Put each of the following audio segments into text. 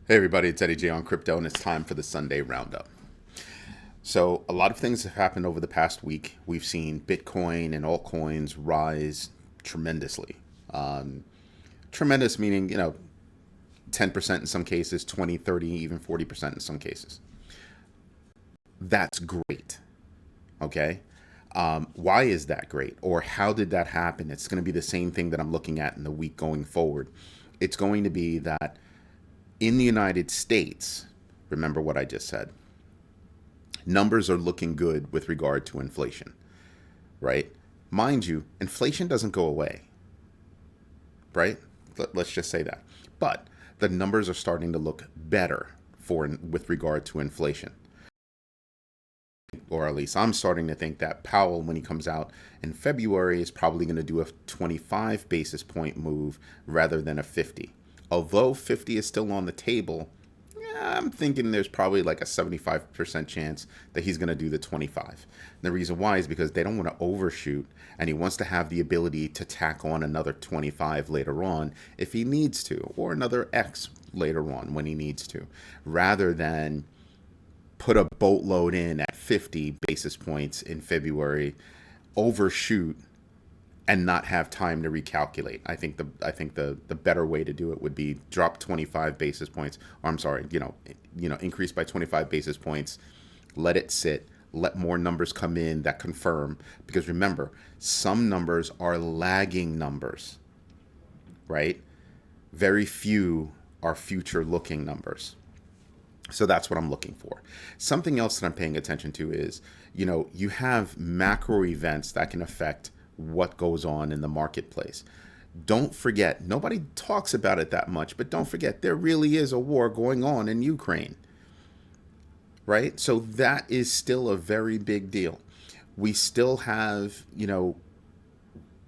Hey everybody, it's Eddie J on Crypto, and it's time for the Sunday Roundup. So, a lot of things have happened over the past week. We've seen Bitcoin and altcoins rise tremendously. Um, Tremendous meaning, 10% in some cases, 20, 30, even 40% in some cases. That's great, okay? Why is that great? Or how did that happen? It's going to be the same thing that I'm looking at in the week going forward. It's going to be that in the United States, remember what I just said, numbers are looking good with regard to inflation, right? Mind you, inflation doesn't go away, right? Let's just say that. But the numbers are starting to look better for with regard to inflation. Or at least I'm starting to think that Powell, when he comes out in February, is probably going to do a 25 basis point move rather than a 50. Although 50 is still on the table, I'm thinking there's probably like a 75% chance that he's going to do the 25. And the reason why is because they don't want to overshoot, and he wants to have the ability to tack on another 25 later on if he needs to, or another X later on when he needs to, rather than put a boatload in at 50 basis points in February, overshoot, and not have time to recalculate. I think the better way to do it would be drop 25 basis points, or I'm sorry, increase by 25 basis points, let it sit, let more numbers come in that confirm, because remember, some numbers are lagging numbers, right? Very few are future looking numbers. So that's what I'm looking for. Something else that I'm paying attention to is, you have macro events that can affect what goes on in the marketplace. Don't forget, nobody talks about it that much, but don't forget, there really is a war going on in Ukraine, right? So that is still a very big deal. We still have,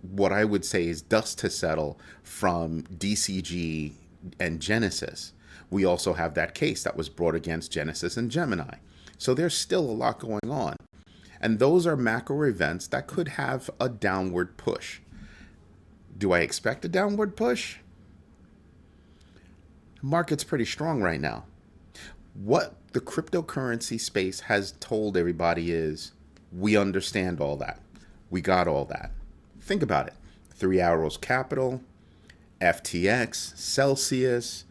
what I would say is dust to settle from DCG and Genesis. We also have that case that was brought against Genesis and Gemini. So there's still a lot going on. And those are macro events that could have a downward push. Do I expect a downward push? The market's pretty strong right now. What the cryptocurrency space has told everybody is, we understand all that. We got all that. Think about it. Three Arrows Capital, FTX, Celsius,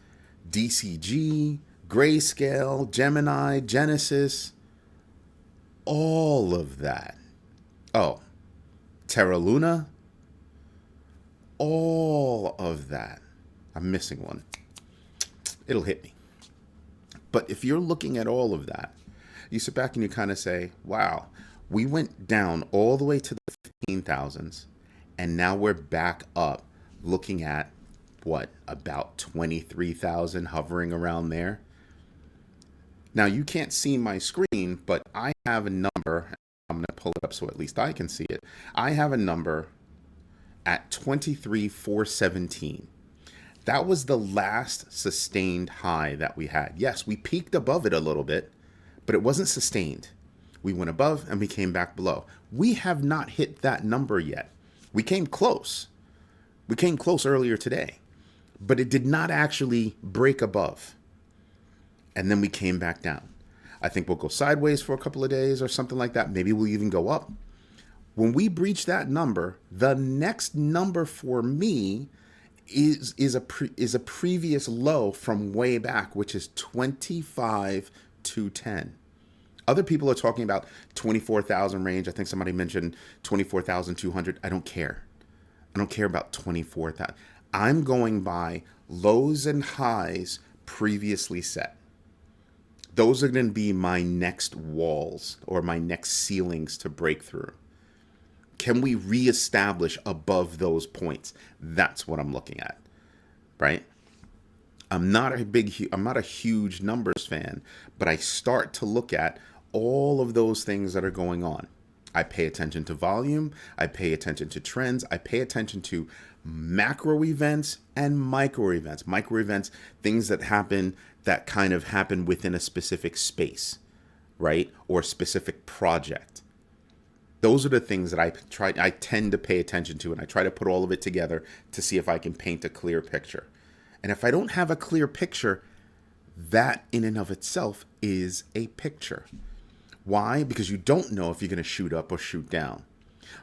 DCG, Grayscale, Gemini, Genesis, all of that. Oh, Terra Luna, all of that. I'm missing one. It'll hit me. But if you're looking at all of that, you sit back and you kind of say, wow, we went down all the way to the 15,000s, and now we're back up looking at what, about 23,000, hovering around there. Now, you can't see my screen, but I have a number. I'm going to pull it up so at least I can see it. I have a number at 23,417. That was the last sustained high that we had. Yes, we peaked above it a little bit, but it wasn't sustained. We went above and we came back below. We have not hit that number yet. We came close. We came close earlier today, but it did not actually break above. And then we came back down. I think we'll go sideways for a couple of days or something like that. Maybe we'll even go up. When we breach that number, the next number for me is a previous low from way back, which is 25,210. Other people are talking about 24,000 range. I think somebody mentioned 24,200. I don't care. I don't care about 24,000. I'm going by lows and highs previously set. Those are going to be my next walls or my next ceilings to break through. Can we reestablish above those points? That's what I'm looking at, right? I'm not a huge numbers fan, but I start to look at all of those things that are going on. I pay attention to volume, I pay attention to trends, I pay attention to macro events and micro events. Micro events, things that kind of happen within a specific space, right? Or a specific project. Those are the things that I tend to pay attention to, and I try to put all of it together to see if I can paint a clear picture. And if I don't have a clear picture, That in and of itself is a picture. Why? Because you don't know if you're going to shoot up or shoot down.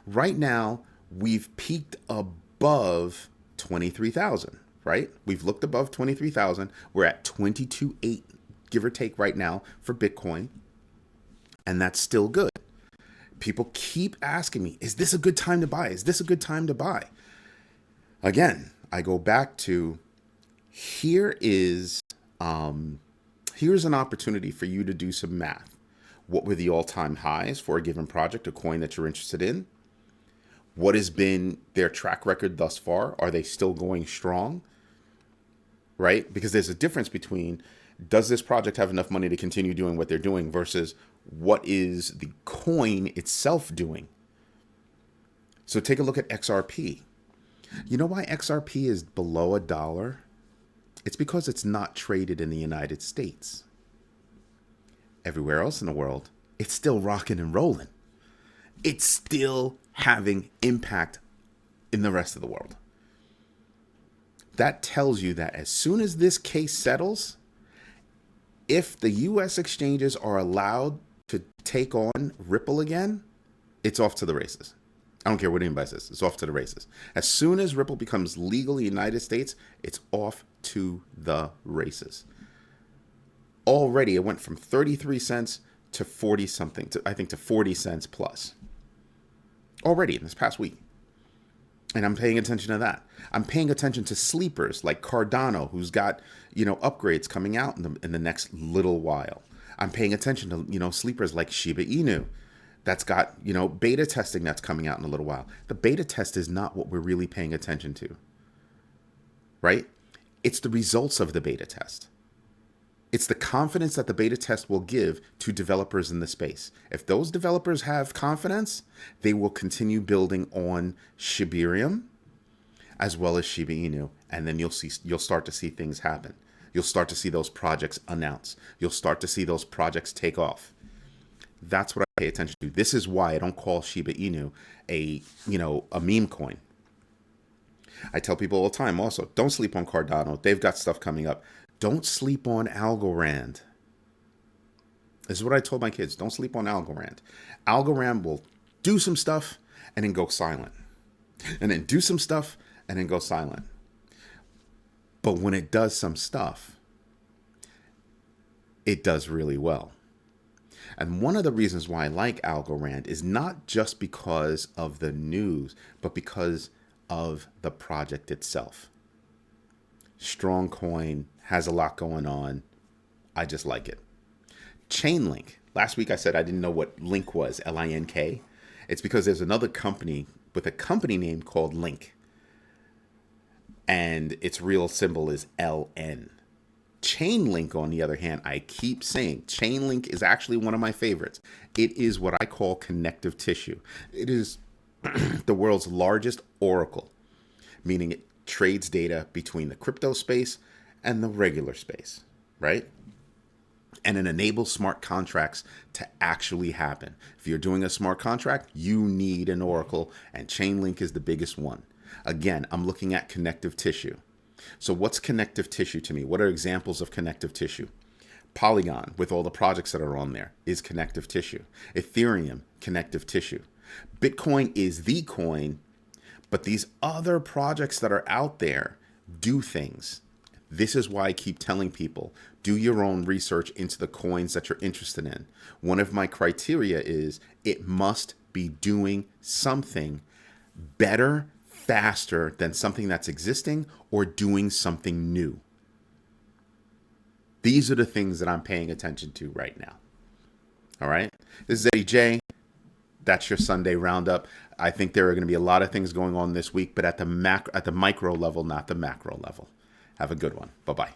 Right now, we've peaked above 23,000, right? We've looked above 23,000. We're at 22.8, give or take right now for Bitcoin. And that's still good. People keep asking me, is this a good time to buy? Is this a good time to buy? Again, I go back to here's an opportunity for you to do some math. What were the all-time highs for a given project, a coin that you're interested in? What has been their track record thus far? Are they still going strong? Right? Because there's a difference between, does this project have enough money to continue doing what they're doing versus what is the coin itself doing? So take a look at XRP. You know why XRP is below $1? It's because it's not traded in the United States. Everywhere else in the world, it's still rocking and rolling. It's still having impact in the rest of the world. That tells you that as soon as this case settles, if the US exchanges are allowed to take on Ripple again, it's off to the races. I don't care what anybody says. It's off to the races. As soon as Ripple becomes legal in the United States, it's off to the races. Already, it went from 33 cents to 40 something, I think to 40 cents plus. Already in this past week. And I'm paying attention to that. I'm paying attention to sleepers like Cardano, who's got, upgrades coming out in the next little while. I'm paying attention to, sleepers like Shiba Inu. That's got, beta testing that's coming out in a little while. The beta test is not what we're really paying attention to, right? It's the results of the beta test. It's the confidence that the beta test will give to developers in the space. If those developers have confidence, they will continue building on Shibarium as well as Shiba Inu, and then you'll start to see things happen. You'll start to see those projects announced. You'll start to see those projects take off. That's what I pay attention to. This is why I don't call Shiba Inu a meme coin. I tell people all the time also, don't sleep on Cardano. They've got stuff coming up. Don't sleep on Algorand. This is what I told my kids. Don't sleep on Algorand. Algorand will do some stuff and then go silent. And then do some stuff and then go silent. But when it does some stuff, it does really well. And one of the reasons why I like Algorand is not just because of the news, but because of the project itself. Strong coin, has a lot going on. I just like it. Chainlink. Last week I said I didn't know what Link was, Link. It's because there's another company with a company name called Link. And its real symbol is LN. Chainlink, on the other hand, I keep saying Chainlink is actually one of my favorites. It is what I call connective tissue. It is the world's largest oracle, meaning it trades data between the crypto space and the regular space, right? And it enables smart contracts to actually happen. If you're doing a smart contract, you need an oracle, and Chainlink is the biggest one. Again, I'm looking at connective tissue. So what's connective tissue to me? What are examples of connective tissue? Polygon, with all the projects that are on there, is connective tissue. Ethereum, connective tissue. Bitcoin is the coin, but these other projects that are out there do things. This is why I keep telling people, do your own research into the coins that you're interested in. One of my criteria is it must be doing something better, faster than something that's existing, or doing something new. These are the things that I'm paying attention to right now. All right. This is Eddie J. That's your Sunday roundup. I think there are going to be a lot of things going on this week, but at the micro level, not the macro level. Have a good one. Bye-bye.